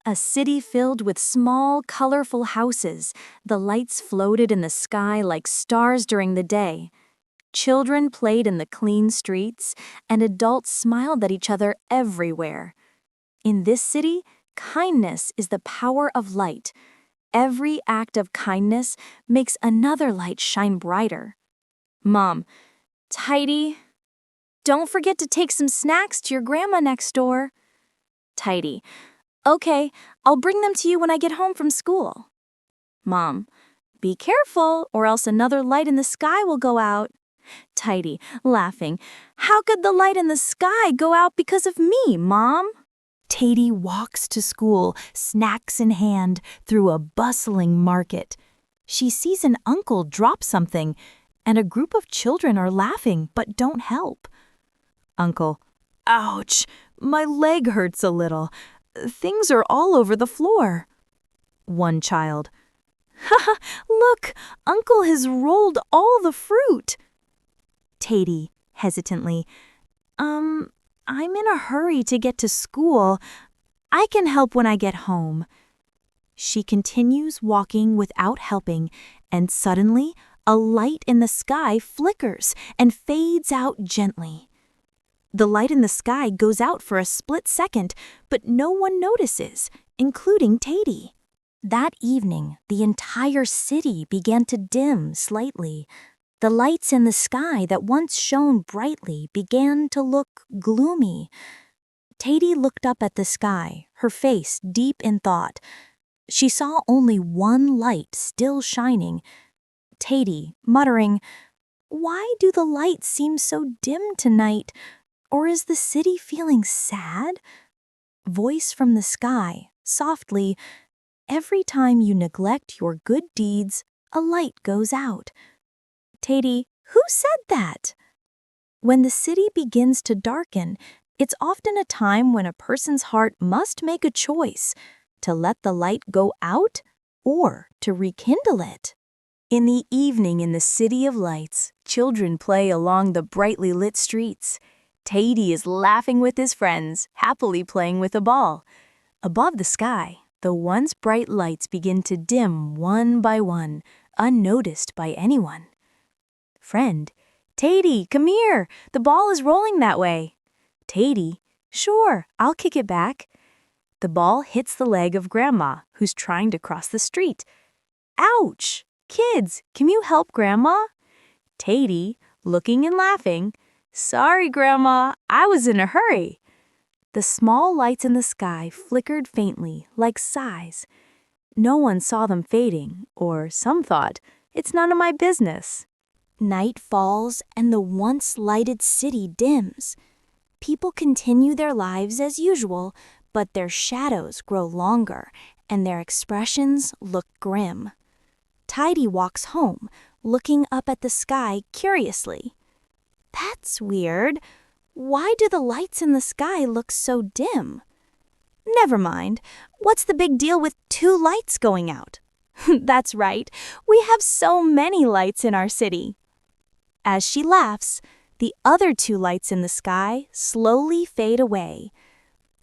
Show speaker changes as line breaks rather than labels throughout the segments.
A city filled with small, colorful houses. The lights floated in the sky like stars during the day. Children played in the clean streets, and adults smiled at each other everywhere. In this city, kindness is the power of light. Every act of kindness makes another light shine brighter. Mom, Taidy, don't forget to take some snacks to your grandma next door. Taidy, okay, I'll bring them to you when I get home from school. Mom, be careful or else another light in the sky will go out. Taidy, laughing, how could the light in the sky go out because of me, Mom? Taidy walks to school, snacks in hand, through a bustling market. She sees an uncle drop something, and a group of children are laughing but don't help. Uncle, ouch, my leg hurts a little. Things are all over the floor. One child, ha, look, Uncle has rolled all the fruit. Taidy, hesitantly, I'm in a hurry to get to school. I can help when I get home. She continues walking without helping, and suddenly a light in the sky flickers and fades out gently. The light in the sky goes out for a split second, but no one notices, including Taidy. That evening, the entire city began to dim slightly. The lights in the sky that once shone brightly began to look gloomy. Taidy looked up at the sky, her face deep in thought. She saw only one light still shining. Taidy, muttering, "Why do the lights seem so dim tonight? Or is the city feeling sad?" Voice from the sky, softly, "Every time you neglect your good deeds, a light goes out." Taidy, who said that? When the city begins to darken, it's often a time when a person's heart must make a choice to let the light go out or to rekindle it. In the evening in the city of lights, children play along the brightly lit streets. Taidy is laughing with his friends, happily playing with a ball. Above the sky, the once bright lights begin to dim one by one, unnoticed by anyone. Friend, Taidy, come here. The ball is rolling that way. Taidy, sure, I'll kick it back. The ball hits the leg of Grandma, who's trying to cross the street. Ouch! Kids, can you help Grandma? Taidy, looking and laughing, sorry, Grandma, I was in a hurry. The small lights in the sky flickered faintly, like sighs. No one saw them fading, or some thought, it's none of my business. Night falls and the once lighted city dims. People continue their lives as usual, but their shadows grow longer and their expressions look grim. Taidy walks home, looking up at the sky curiously. That's weird. Why do the lights in the sky look so dim? Never mind. What's the big deal with 2 lights going out? That's right. We have so many lights in our city. As she laughs, the other 2 lights in the sky slowly fade away.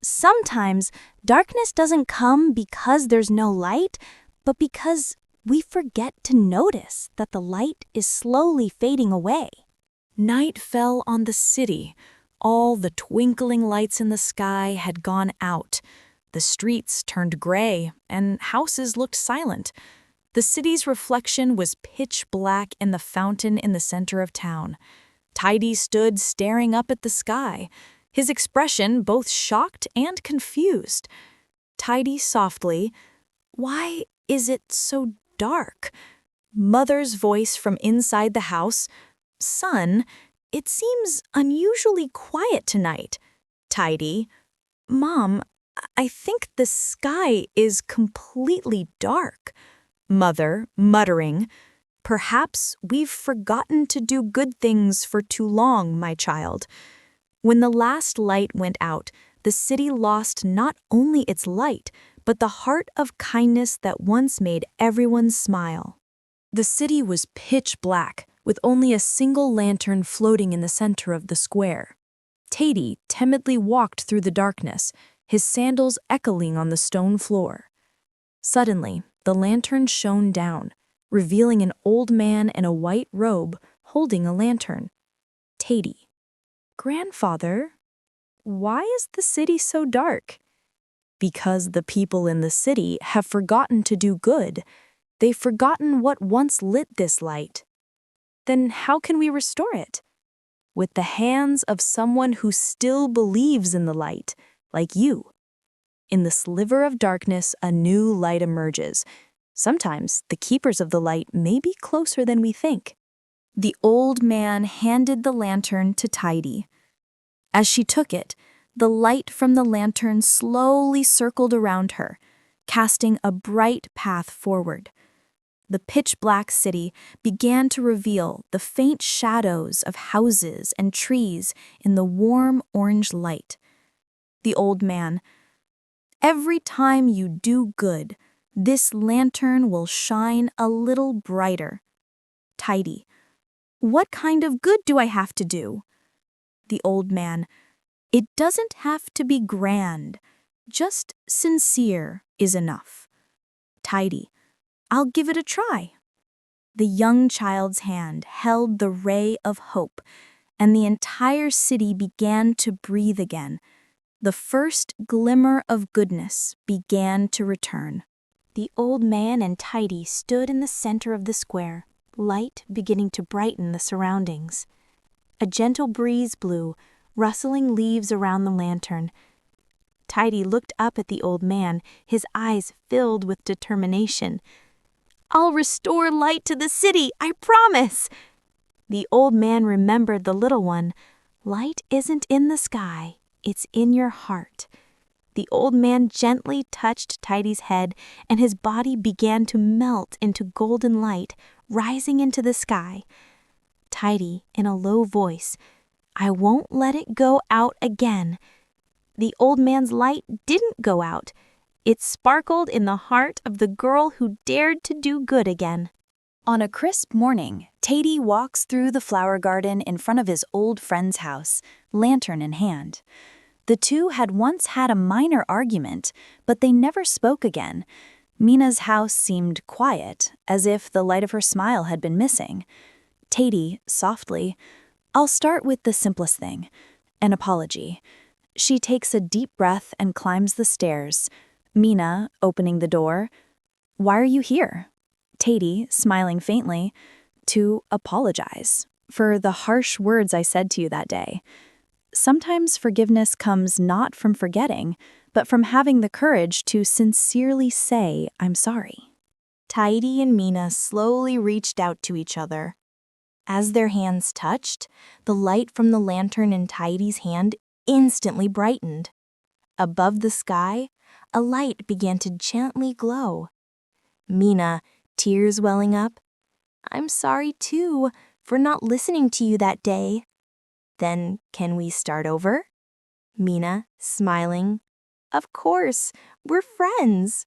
Sometimes darkness doesn't come because there's no light, but because we forget to notice that the light is slowly fading away. Night fell on the city. All the twinkling lights in the sky had gone out. The streets turned gray, and houses looked silent. The city's reflection was pitch black in the fountain in the center of town. Taidy stood staring up at the sky, his expression both shocked and confused. Taidy softly, "Why is it so dark?" Mother's voice from inside the house, "Son, it seems unusually quiet tonight." Taidy, "Mom, I think the sky is completely dark." Mother, muttering, "Perhaps we've forgotten to do good things for too long, my child." When the last light went out, the city lost not only its light, but the heart of kindness that once made everyone smile. The city was pitch black, with only a single lantern floating in the center of the square. Taidy timidly walked through the darkness, his sandals echoing on the stone floor. Suddenly, the lantern shone down, revealing an old man in a white robe holding a lantern. Taidy. Grandfather, why is the city so dark? Because the people in the city have forgotten to do good. They've forgotten what once lit this light. Then how can we restore it? With the hands of someone who still believes in the light, like you. In the sliver of darkness, a new light emerges. Sometimes the keepers of the light may be closer than we think. The old man handed the lantern to Taidy. As she took it, the light from the lantern slowly circled around her, casting a bright path forward. The pitch-black city began to reveal the faint shadows of houses and trees in the warm orange light. The old man, every time you do good, this lantern will shine a little brighter. Taidy, what kind of good do I have to do? The old man, it doesn't have to be grand. Just sincere is enough. Taidy, I'll give it a try. The young child's hand held the ray of hope, and the entire city began to breathe again. The first glimmer of goodness began to return. The old man and Taidy stood in the center of the square, light beginning to brighten the surroundings. A gentle breeze blew, rustling leaves around the lantern. Taidy looked up at the old man, his eyes filled with determination. I'll restore light to the city, I promise! The old man remembered the little one. Light isn't in the sky, it's in your heart. The old man gently touched Taidy's head, and his body began to melt into golden light, rising into the sky. Taidy, in a low voice, I won't let it go out again. The old man's light didn't go out. It sparkled in the heart of the girl who dared to do good again. On a crisp morning, Taidy walks through the flower garden in front of his old friend's house, lantern in hand. The two had once had a minor argument, but they never spoke again. Mina's house seemed quiet, as if the light of her smile had been missing. Taidy, softly, I'll start with the simplest thing, an apology. She takes a deep breath and climbs the stairs. Mina, opening the door, why are you here? Taidy, smiling faintly, to apologize for the harsh words I said to you that day. Sometimes forgiveness comes not from forgetting, but from having the courage to sincerely say, I'm sorry. Taidy and Mina slowly reached out to each other. As their hands touched, the light from the lantern in Taidy's hand instantly brightened. Above the sky, a light began to gently glow. Mina, tears welling up, I'm sorry too for not listening to you that day. Then can we start over? Mina, smiling, of course, we're friends.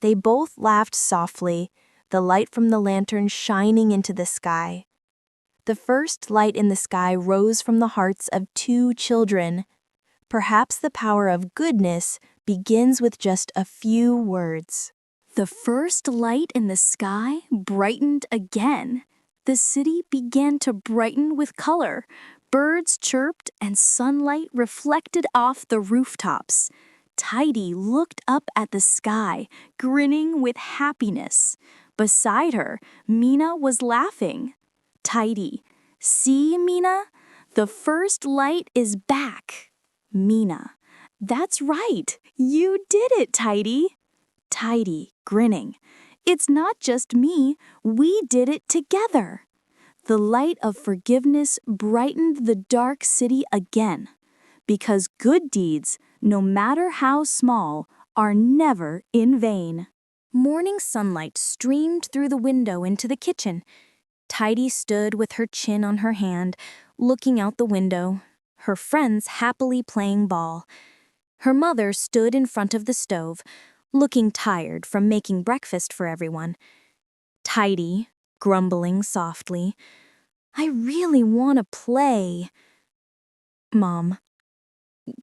They both laughed softly, the light from the lantern shining into the sky. The first light in the sky rose from the hearts of two children. Perhaps the power of goodness begins with just a few words. The first light in the sky brightened again. The city began to brighten with color. Birds chirped and sunlight reflected off the rooftops. Taidy looked up at the sky, grinning with happiness. Beside her, Mina was laughing. Taidy, see, Mina? The first light is back. Mina, that's right. You did it, Taidy. Taidy, grinning. It's not just me. We did it together. The light of forgiveness brightened the dark city again. Because good deeds, no matter how small, are never in vain. Morning sunlight streamed through the window into the kitchen. Taidy stood with her chin on her hand, looking out the window, her friends happily playing ball. Her mother stood in front of the stove, looking tired from making breakfast for everyone. Taidy, grumbling softly, I really want to play. Mom,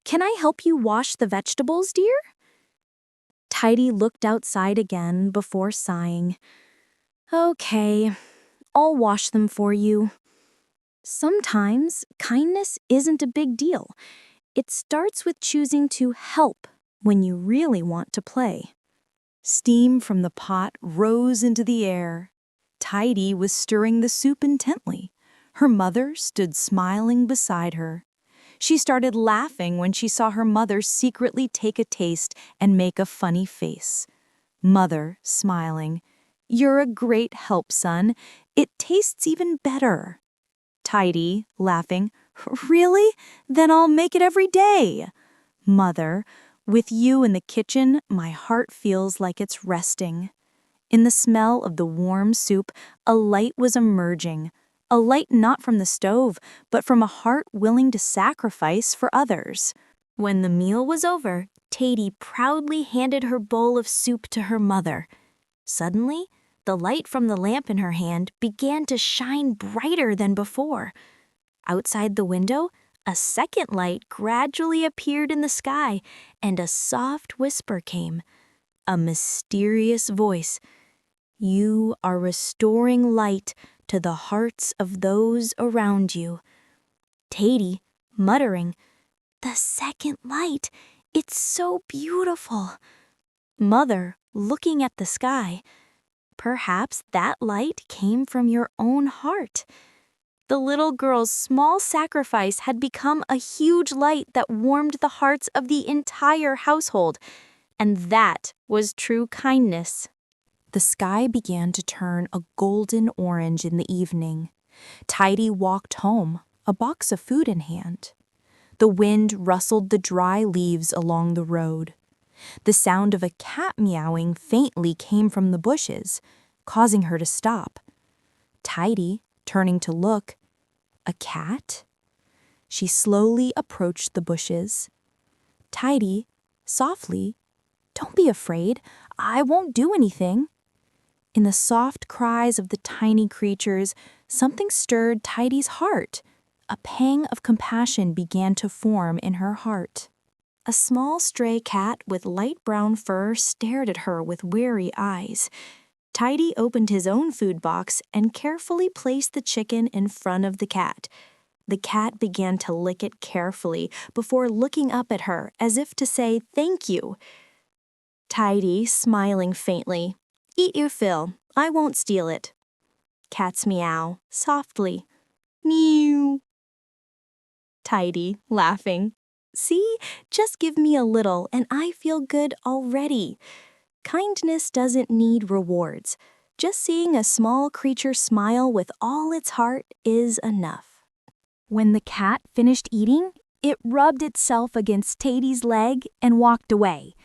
Can I help you wash the vegetables, dear? Tidy looked outside again before sighing. Okay, I'll wash them for you. Sometimes kindness isn't a big deal. It starts with choosing to help when you really want to play. Steam from the pot rose into the air. Tidy was stirring the soup intently. Her mother stood smiling beside her. She started laughing when she saw her mother secretly take a taste and make a funny face. Mother, smiling, "You're a great help, son. It tastes even better." Tidy, laughing, "Really? Then I'll make it every day." Mother, "With you in the kitchen, my heart feels like it's resting." In the smell of the warm soup, a light was emerging. A light not from the stove, but from a heart willing to sacrifice for others. When the meal was over, Taidy proudly handed her bowl of soup to her mother. Suddenly, the light from the lamp in her hand began to shine brighter than before. Outside the window, a second light gradually appeared in the sky, and a soft whisper came. A mysterious voice. "You are restoring light to the hearts of those around you." Taidy, muttering, "The second light, it's so beautiful." Mother, looking at the sky, "Perhaps that light came from your own heart." The little girl's small sacrifice had become a huge light that warmed the hearts of the entire household, and that was true kindness. The sky began to turn a golden orange in the evening. Tidy walked home, a box of food in hand. The wind rustled the dry leaves along the road. The sound of a cat meowing faintly came from the bushes, causing her to stop. Tidy, turning to look, a cat? She slowly approached the bushes. Tidy, softly, "Don't be afraid. I won't do anything." In the soft cries of the tiny creatures, something stirred Tidy's heart. A pang of compassion began to form in her heart. A small stray cat with light brown fur stared at her with weary eyes. Tidy opened his own food box and carefully placed the chicken in front of the cat. The cat began to lick it carefully before looking up at her as if to say thank you. Tidy, smiling faintly, "Eat your fill. I won't steal it." Cats meow, softly. "Meow." Tidy, laughing, "See, just give me a little and I feel good already." Kindness doesn't need rewards. Just seeing a small creature smile with all its heart is enough. When the cat finished eating, it rubbed itself against Taidy's leg and walked away.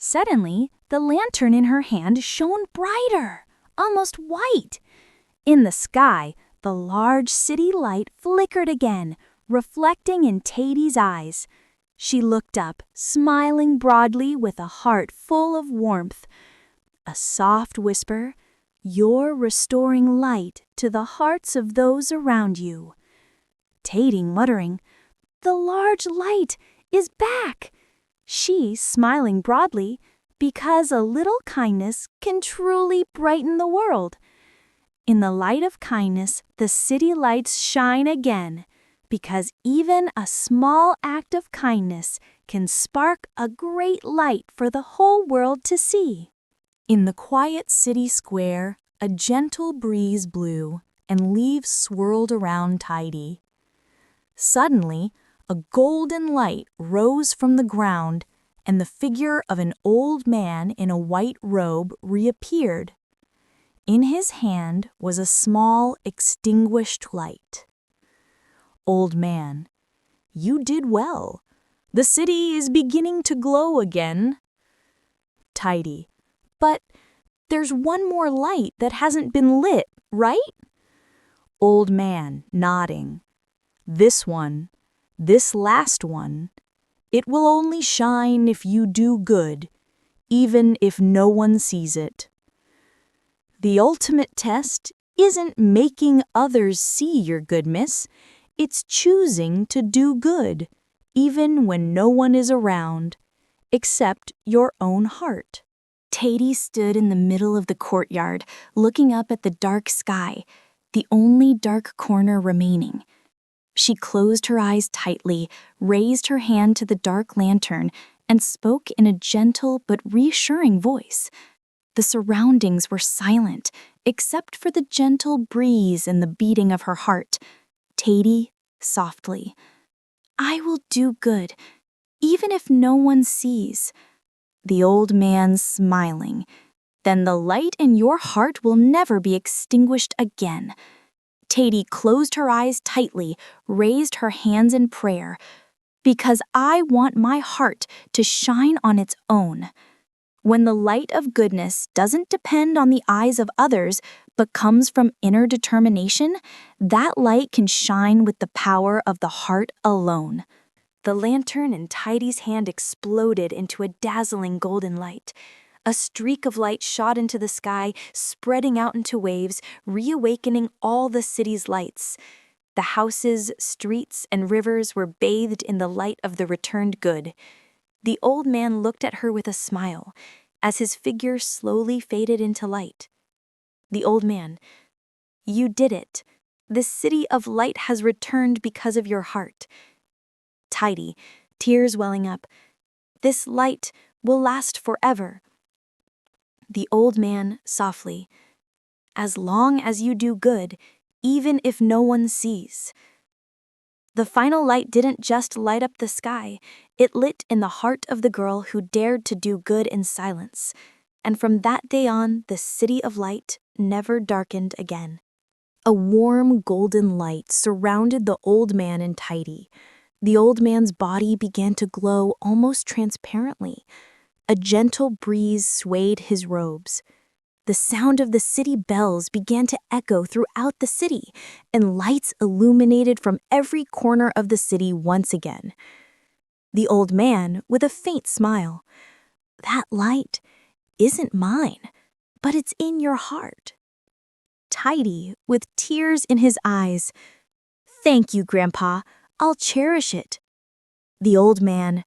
Suddenly, the lantern in her hand shone brighter, almost white. In the sky, the large city light flickered again, reflecting in Taidy's eyes. She looked up, smiling broadly with a heart full of warmth. A soft whisper, "You're restoring light to the hearts of those around you." Taidy muttering, "The large light is back." She smiling broadly, because a little kindness can truly brighten the world. In the light of kindness, the city lights shine again, because even a small act of kindness can spark a great light for the whole world to see. In the quiet city square, a gentle breeze blew and leaves swirled around Tidy. Suddenly, a golden light rose from the ground, and the figure of an old man in a white robe reappeared. In his hand was a small, extinguished light. Old man, "You did well. The city is beginning to glow again." Tidy, "But there's one more light that hasn't been lit, right?" Old man, nodding, "This one, this last one, it will only shine if you do good, even if no one sees it. The ultimate test isn't making others see your goodness, it's choosing to do good, even when no one is around, except your own heart. Taidy stood in the middle of the courtyard, looking up at the dark sky, the only dark corner remaining. She closed her eyes tightly, raised her hand to the dark lantern, and spoke in a gentle but reassuring voice. The surroundings were silent, except for the gentle breeze and the beating of her heart. Taidy, softly, "I will do good, even if no one sees." The old man smiling, "Then the light in your heart will never be extinguished again." Taidy closed her eyes tightly, raised her hands in prayer. "Because I want my heart to shine on its own." When the light of goodness doesn't depend on the eyes of others, but comes from inner determination, that light can shine with the power of the heart alone. The lantern in Taidy's hand exploded into a dazzling golden light. A streak of light shot into the sky, spreading out into waves, reawakening all the city's lights. The houses, streets, and rivers were bathed in the light of the returned good. The old man looked at her with a smile, as his figure slowly faded into light. The old man, "You did it. The city of light has returned because of your heart." Taidy, tears welling up, "This light will last forever." The old man, softly, "As long as you do good, even if no one sees." The final light didn't just light up the sky, it lit in the heart of the girl who dared to do good in silence. And from that day on, the city of light never darkened again. A warm golden light surrounded the old man and Taidy. The old man's body began to glow almost transparently. A gentle breeze swayed his robes. The sound of the city bells began to echo throughout the city, and lights illuminated from every corner of the city once again. The old man, with a faint smile, "That light isn't mine, but it's in your heart." Taidy, with tears in his eyes, "Thank you, Grandpa. I'll cherish it." The old man,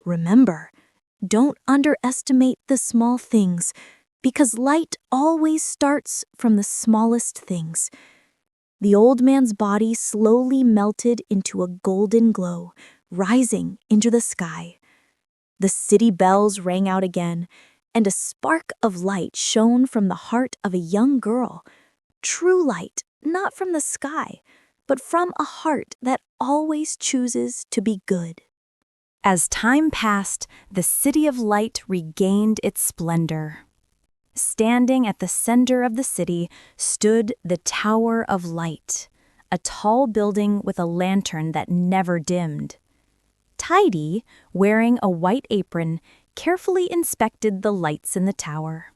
"Remember, don't underestimate the small things, because light always starts from the smallest things." The old man's body slowly melted into a golden glow, rising into the sky. The city bells rang out again, and a spark of light shone from the heart of a young girl. True light, not from the sky, but from a heart that always chooses to be good. As time passed, the city of light regained its splendor. Standing at the center of the city stood the Tower of Light, a tall building with a lantern that never dimmed. Taidy, wearing a white apron, carefully inspected the lights in the tower.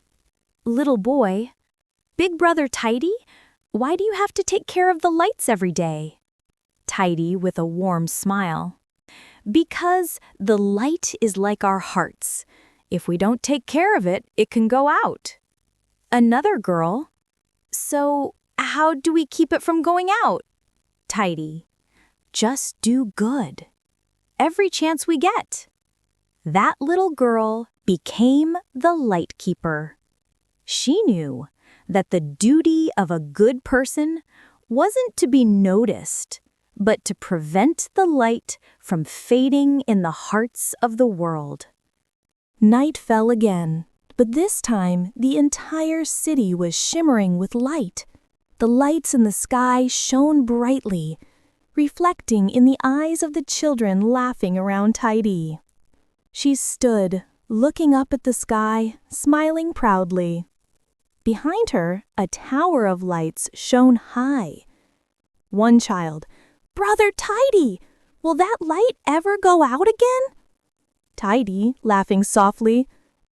"Little boy, Big Brother Taidy, why do you have to take care of the lights every day?" Taidy, with a warm smile, "Because the light is like our hearts. If we don't take care of it, it can go out." Another girl, "So how do we keep it from going out?" Taidy, "Just do good. Every chance we get." That little girl became the light keeper. She knew that the duty of a good person wasn't to be noticed, but to prevent the light from fading in the hearts of the world. Night fell again, but this time the entire city was shimmering with light. The lights in the sky shone brightly, reflecting in the eyes of the children laughing around Taidy. She stood, looking up at the sky, smiling proudly. Behind her, a tower of lights shone high. One child, "Brother Taidy, will that light ever go out again?" Taidy, laughing softly,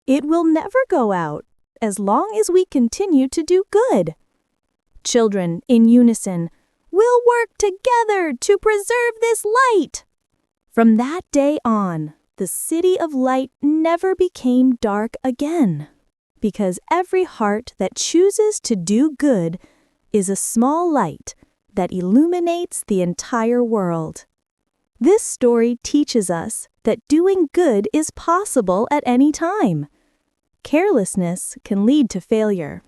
"It will never go out, as long as we continue to do good." Children, in unison, "We'll work together to preserve this light." From that day on, the city of light never became dark again, because every heart that chooses to do good is a small light that illuminates the entire world.
This story teaches us that doing good is possible at any time. Carelessness can lead to failure.